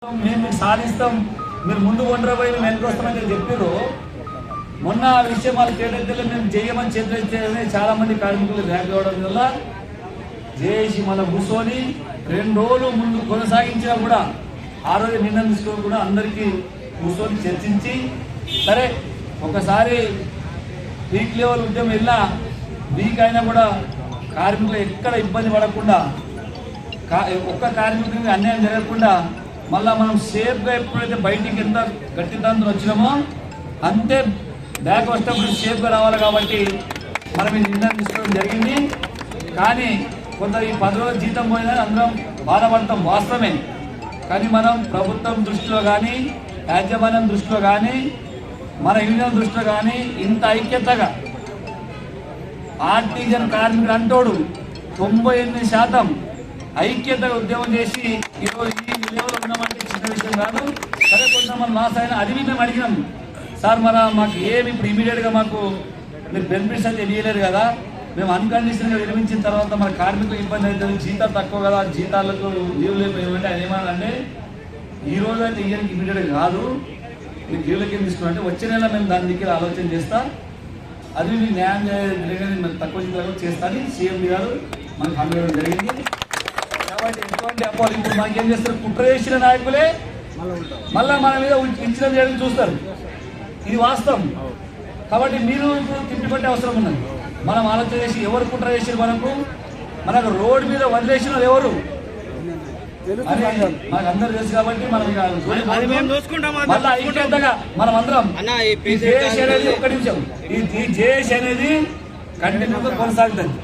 మేము సాధిస్తాం, మీరు ముందు ఒంటరిపోయి మేము వెనుకొస్తామని చెప్పారు. మొన్న ఆ విషయం వాళ్ళు కేటెత్తే మేము చేయమని చేతులెత్తే చాలా మంది కార్మికులు ర్యాక్ అవ్వడం వల్ల చేసి మళ్ళీ కూర్చొని 2 రోజులు ముందు కొనసాగించినా కూడా ఆ రోజు నిర్ణయం తీసుకొని కూడా అందరికీ కూర్చొని చర్చించి సరే ఒకసారి వీక్ లెవెల్ ఉద్యమం వెళ్ళినా వీక్ అయినా కూడా కార్మికులు ఎక్కడ ఇబ్బంది పడకుండా ఒక్క కార్మికుడికి అన్యాయం జరగకుండా మళ్ళీ మనం సేఫ్గా ఎప్పుడైతే బయటికి ఎంత గట్టిదంతో వచ్చినామో అంతే బ్యాక్ వస్తేప్పుడు సేఫ్గా రావాలి. కాబట్టి మనం ఈ నిర్ణయం తీసుకోవడం జరిగింది. కానీ కొంత ఈ 10 రోజుల జీతం పోయినా అందరం బాధపడతాం వాస్తవమే. కానీ మనం ప్రభుత్వం దృష్టిలో కానీ యాజమాన్యం దృష్టిలో కానీ మన యూనియన్ దృష్టిలో కానీ ఇంత ఐక్యతగా ఆర్టిజన్ కార్మికుడు అంటోడు 98% ఐక్యతగా ఉద్యమం చేసి ఈరోజు ఈ లెవెల్లో ఉన్నామంటే చిన్న విషయం కాదు. సరే కొంతమంది లాస్ అయినా అది మేము అడిగినాం, సార్ మాకు ఏమి ఇప్పుడు ఇమీడియట్గా మాకు మీరు బెనిఫిట్స్ అయితే ఇవ్వలేరు కదా, మేము అన్కండిషనల్గా విరమించిన తర్వాత మన కార్మికులకు ఇబ్బంది అవుతుంది, జీతాలు తక్కువ కదా, జీతాలకు లీవ్లు ఏమంటే అది ఏమన్నా ఈ రోజు అయితే ఇయ్యడానికి ఇమీడియట్గా కాదు, మీకు లీవ్లకి ఏం తీసుకున్నారంటే వచ్చే నెల మేము దాని దగ్గర ఆలోచన చేస్తా, అది మీకు న్యాయం జరిగింది తక్కువ జీతాలు చేస్తాను సీఎం గారు మనకు హామీ ఇవ్వడం జరిగింది. కాబట్టి ఎటువంటి అపోలు ఇప్పుడు మనకేం చేస్తారు, కుట్ర చేసిన నాయకులే మళ్ళీ మన మీద ఇన్సిడెంట్ చేయడం చూస్తారు, ఇది వాస్తవం. కాబట్టి మీరు ఇప్పుడు తిప్పిపట్టే అవసరం ఉన్నది. మనం ఆలోచన చేసి ఎవరు కుట్ర చేసి మనకు రోడ్డు మీద వదిలేసిన ఎవరు మనకు అందరు తెలుసు. కాబట్టి మనం మళ్ళీ ఐక్యతగా మనం అందరం ఈ జేఏసీ అనేది ఒక్క నిమిషం ఈ జేఏసీ అనేది కంటిన్యూగా కొనసాగుతుంది.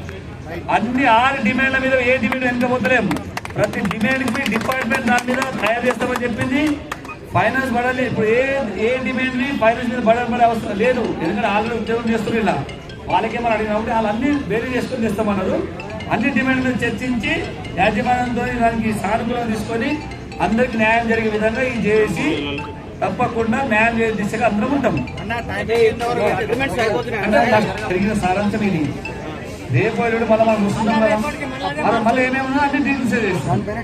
అన్ని 6 డిమాండ్ల మీద ఏ డిమాండ్ వెనకపోతలేము. ప్రతి డిమాండ్కి డిపార్ట్మెంట్ దాని మీద తయారు చేస్తామని చెప్పింది. ఫైనాన్స్ పడాలి, ఇప్పుడు ఏ డిమాండ్ని ఫైనాన్స్ మీద పడే అవసరం లేదు, ఎందుకంటే ఆల్రెడీ ఉద్యోగం చేస్తున్నారు. ఇలా వాళ్ళకేమో అడిగినప్పుడు వాళ్ళు అన్ని వేరే చేసుకొని చేస్తామన్నారు. అన్ని డిమాండ్లు చర్చించి యాజమాన్యంతో దానికి సానుకూలంగా తీసుకొని అందరికి న్యాయం జరిగే విధంగా ఈ జేఏసీ తప్పకుండా న్యాయం చేసే దిశగా అందరం ఉంటాం. జరిగిన సారాంశం ఇది. రేపు మళ్ళీ మనం చూస్తున్నాం, మళ్ళీ ఏమేమన్నా అన్ని డీటెయిల్స్ చేస్తాం.